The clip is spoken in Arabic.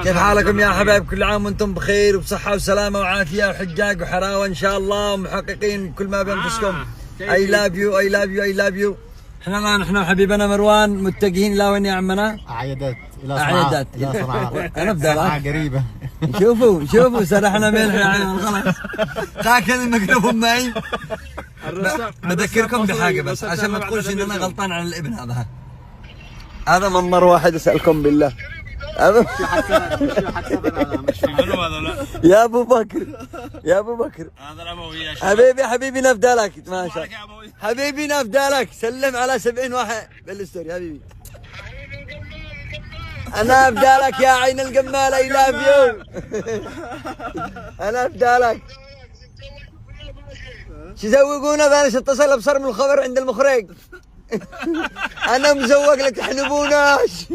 كيف حالكم يا حبايب؟ كل عام وانتم بخير وبصحة وسلامة وعافية وحجاج وحراوة ان شاء الله ومحققين كل ما بانفسكم. اي لاف يو اي لاف يو اي لاف يو. احنا الان احنا وحبيبنا مروان متجهين الى وين يا عمنا؟ عيادات الى عيادات الى صنعاء. انا بدأ قريبة. شوفوا سرحنا ملح يا عيال خلاص. تاكل الميكروفون معي. بذكركم بحاجة بس عشان ما تقولش ان انا غلطان على الابن هذا منظر واحد اسالكم بالله. هذا يا ابو بكر يا ابو بكر هذا الابوي حبيبي نفدالك ما شاء الله حبيبي نفدالك. سلم على 70 واحد بالستوري حبيبي. انا افدالك يا عين القمال. اي لاف يو. انا افدالك. شو يزوقونا ذا؟ اتصل ابصر من الخبر عند المخرج. انا مزوق لا تحنبوناش.